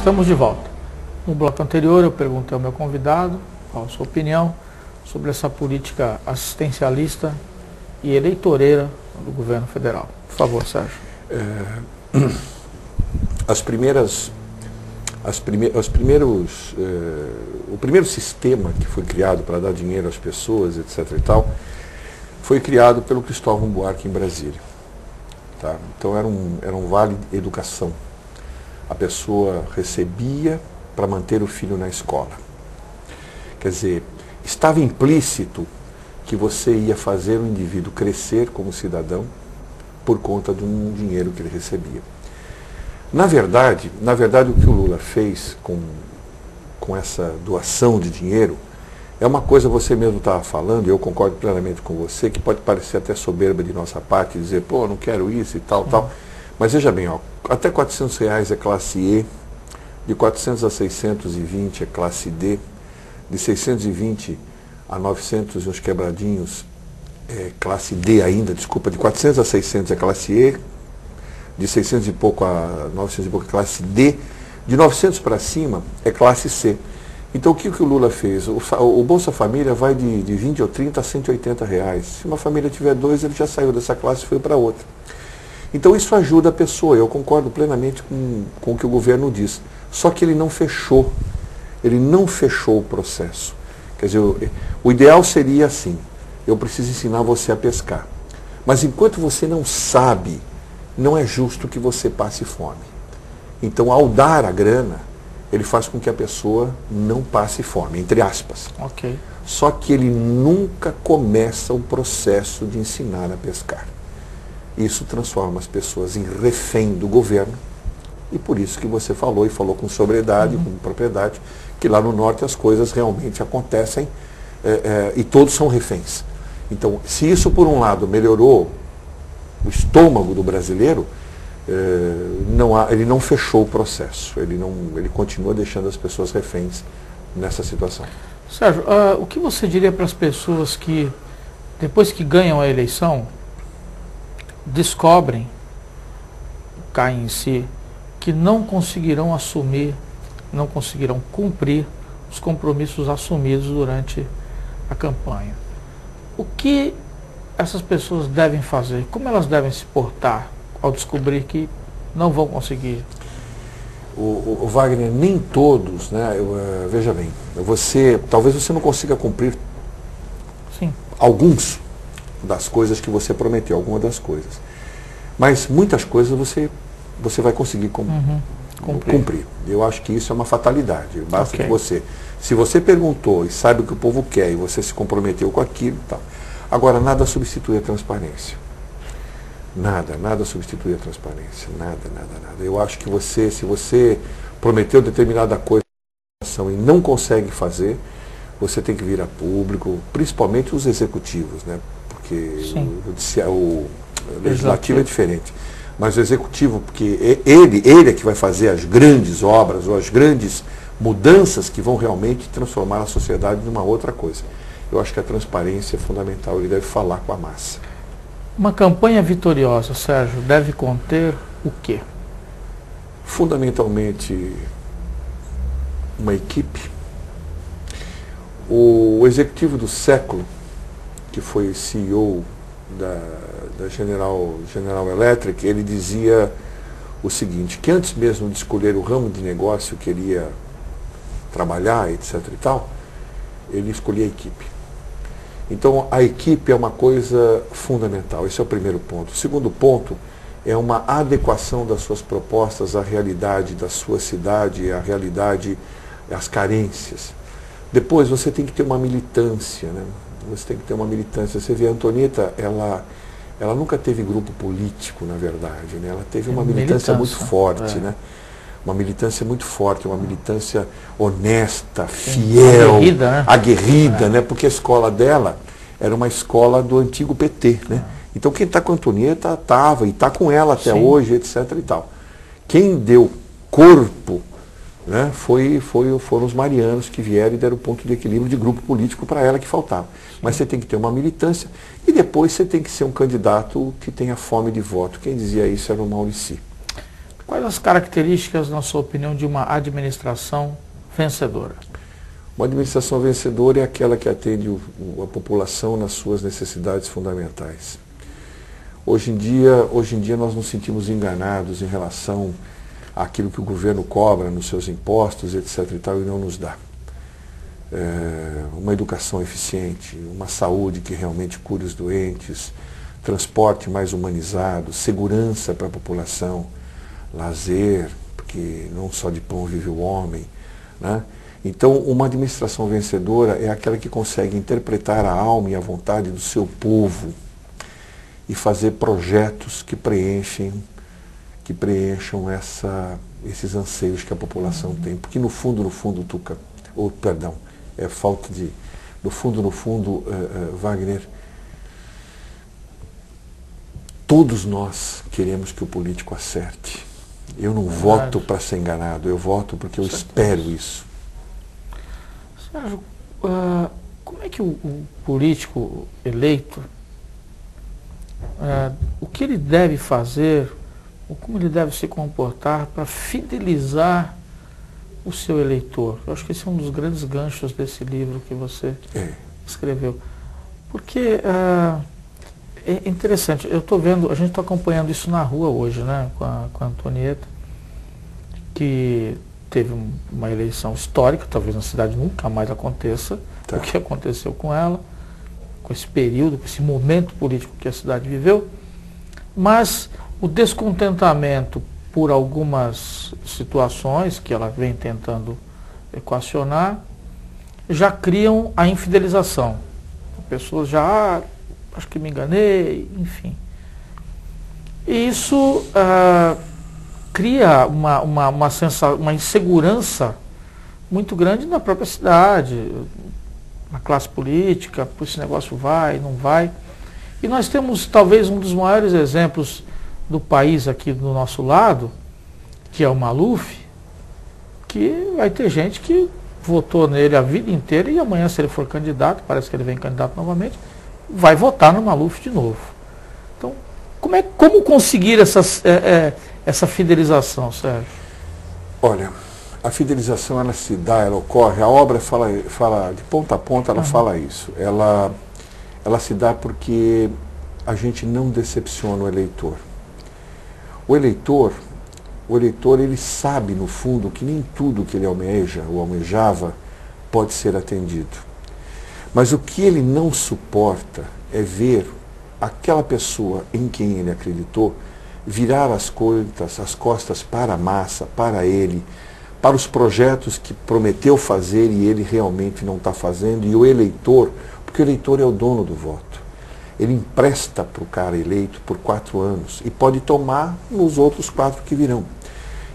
Estamos de volta. No bloco anterior eu perguntei ao meu convidado qual a sua opinião sobre essa política assistencialista e eleitoreira do governo federal. Por favor, Sérgio. O primeiro sistema que foi criado para dar dinheiro às pessoas, etc. e tal, foi criado pelo Cristóvão Buarque em Brasília. Tá? Então era um vale educação. A pessoa recebia para manter o filho na escola. Quer dizer, estava implícito que você ia fazer o indivíduo crescer como cidadão por conta de um dinheiro que ele recebia. Na verdade, o que o Lula fez com essa doação de dinheiro é uma coisa, você mesmo estava falando, e eu concordo plenamente com você, que pode parecer até soberba de nossa parte, dizer, pô, não quero isso e tal, tal. Mas veja bem, ó, até R$400 é classe E, de 400 a 620 é classe D, de 620 a 900 e uns quebradinhos é classe D ainda, desculpa, de 400 a 600 é classe E, de 600 e pouco a 900 e pouco é classe D, de 900 para cima é classe C. Então o que o Lula fez? O Bolsa Família vai de 20 ou 30 a R$180. Se uma família tiver dois, ele já saiu dessa classe e foi para outra. Então isso ajuda a pessoa, eu concordo plenamente com o que o governo diz. Só que ele não fechou o processo. Quer dizer, o ideal seria assim, eu preciso ensinar você a pescar. Mas enquanto você não sabe, não é justo que você passe fome. Então, ao dar a grana, ele faz com que a pessoa não passe fome, entre aspas. Ok. Só que ele nunca começa o processo de ensinar a pescar. Isso transforma as pessoas em refém do governo. E por isso que você falou, e falou com sobriedade, com propriedade, que lá no norte as coisas realmente acontecem e todos são reféns. Então, se isso por um lado melhorou o estômago do brasileiro, ele não fechou o processo, ele continua deixando as pessoas reféns nessa situação. Sérgio, o que você diria para as pessoas que, depois que ganham a eleição, descobrem, caem em si, que não conseguirão assumir, não conseguirão cumprir os compromissos assumidos durante a campanha? O que essas pessoas devem fazer? Como elas devem se portar ao descobrir que não vão conseguir? O Wagner, nem todos, né? Veja bem, talvez você não consiga cumprir alguns das coisas que você prometeu, algumas das coisas. Mas muitas coisas você vai conseguir cumprir. Eu acho que isso é uma fatalidade. Basta que se você perguntou e sabe o que o povo quer e você se comprometeu com aquilo, tal. Agora, nada substitui a transparência. Nada substitui a transparência. Nada. Eu acho que se você prometeu determinada coisa e não consegue fazer, você tem que vir a público, principalmente os executivos, né? Porque o legislativo é diferente. Mas o executivo, porque ele é que vai fazer as grandes obras ou as grandes mudanças que vão realmente transformar a sociedade numa outra coisa. Eu acho que a transparência é fundamental, ele deve falar com a massa. Uma campanha vitoriosa, Sérgio, deve conter o quê? Fundamentalmente, uma equipe. O executivo do século, que foi CEO da General Electric, ele dizia o seguinte, que antes mesmo de escolher o ramo de negócio que ele ia trabalhar, etc. e tal, ele escolhia a equipe. Então, a equipe é uma coisa fundamental, esse é o primeiro ponto. O segundo ponto é uma adequação das suas propostas à realidade da sua cidade, à realidade, às carências. Depois, você tem que ter uma militância, né? Você tem que ter uma militância. Você vê, a Antonieta, ela nunca teve grupo político, na verdade, né? Ela teve uma militância muito forte, né? Uma militância muito forte, uma militância honesta, fiel, aguerrida, né? Porque a escola dela era uma escola do antigo PT, né? Então quem está com a Antonieta estava e está com ela até hoje, etc. e tal. Quem deu corpo, né, foram os marianos que vieram e deram o ponto de equilíbrio de grupo político para ela que faltava. Mas você tem que ter uma militância e depois você tem que ser um candidato que tenha fome de voto. Quem dizia isso era o Mauricy. Quais as características, na sua opinião, de uma administração vencedora? Uma administração vencedora é aquela que atende a população nas suas necessidades fundamentais. Hoje em dia nós nos sentimos enganados em relação àquilo que o governo cobra nos seus impostos, etc. e tal, e não nos dá. Uma educação eficiente, uma saúde que realmente cure os doentes, transporte mais humanizado, segurança para a população, lazer, porque não só de pão vive o homem, né? Então, uma administração vencedora é aquela que consegue interpretar a alma e a vontade do seu povo e fazer projetos que preencham esses anseios que a população tem. Porque no fundo, Tuca, é falta de... No fundo, Wagner, todos nós queremos que o político acerte. Eu não voto para ser enganado, eu voto porque eu espero isso. Sérgio, como é que o político eleito, o que ele deve fazer, ou como ele deve se comportar para fidelizar o seu eleitor? Eu acho que esse é um dos grandes ganchos desse livro que você escreveu. Porque é interessante, eu estou vendo, a gente está acompanhando isso na rua hoje, né, com a Antonieta, que teve uma eleição histórica, talvez na cidade nunca mais aconteça o que aconteceu com ela, com esse período, com esse momento político que a cidade viveu, mas o descontentamento por algumas situações que ela vem tentando equacionar, já criam a infidelização. Pessoas já, acho que me enganei, enfim. E isso cria uma insegurança muito grande na própria cidade, na classe política, esse negócio vai, não vai. E nós temos talvez um dos maiores exemplos do país aqui do nosso lado, que é o Maluf, que vai ter gente que votou nele a vida inteira e amanhã, se ele for candidato, parece que ele vem candidato novamente, vai votar no Maluf de novo. Então, como conseguir essa fidelização, Sérgio? Olha, a fidelização ela se dá, ela ocorre, a obra fala de ponta a ponta, ela fala isso. Ela se dá porque a gente não decepciona o eleitor. O eleitor ele sabe no fundo que nem tudo que ele almeja ou almejava pode ser atendido. Mas o que ele não suporta é ver aquela pessoa em quem ele acreditou virar as costas para a massa, para ele, para os projetos que prometeu fazer e ele realmente não está fazendo. E o eleitor, porque o eleitor é o dono do voto, ele empresta para o cara eleito por 4 anos e pode tomar nos outros 4 que virão.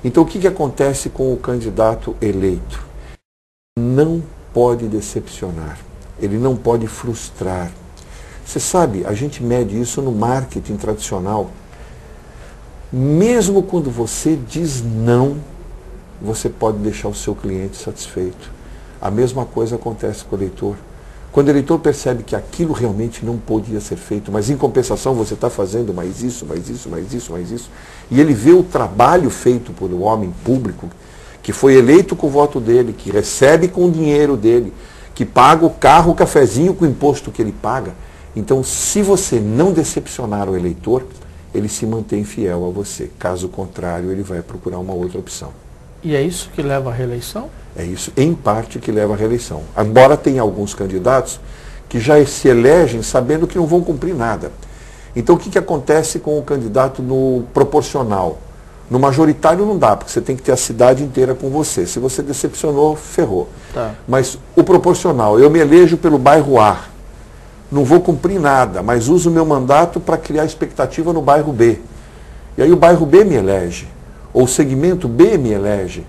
Então o que acontece com o candidato eleito? Não pode decepcionar, ele não pode frustrar. Você sabe, a gente mede isso no marketing tradicional. Mesmo quando você diz não, você pode deixar o seu cliente satisfeito. A mesma coisa acontece com o eleitor. Quando o eleitor percebe que aquilo realmente não podia ser feito, mas em compensação você está fazendo mais isso, e ele vê o trabalho feito por um homem público, que foi eleito com o voto dele, que recebe com o dinheiro dele, que paga o carro, o cafezinho com o imposto que ele paga. Então, se você não decepcionar o eleitor, ele se mantém fiel a você. Caso contrário, ele vai procurar uma outra opção. E é isso que leva à reeleição? É isso, em parte, que leva à reeleição. Embora tenha alguns candidatos que já se elegem sabendo que não vão cumprir nada. Então, o que acontece com o candidato no proporcional? No majoritário não dá, porque você tem que ter a cidade inteira com você. Se você decepcionou, ferrou. Tá. Mas o proporcional, eu me elejo pelo bairro A. Não vou cumprir nada, mas uso o meu mandato para criar expectativa no bairro B. E aí o bairro B me elege, ou o segmento B me elege.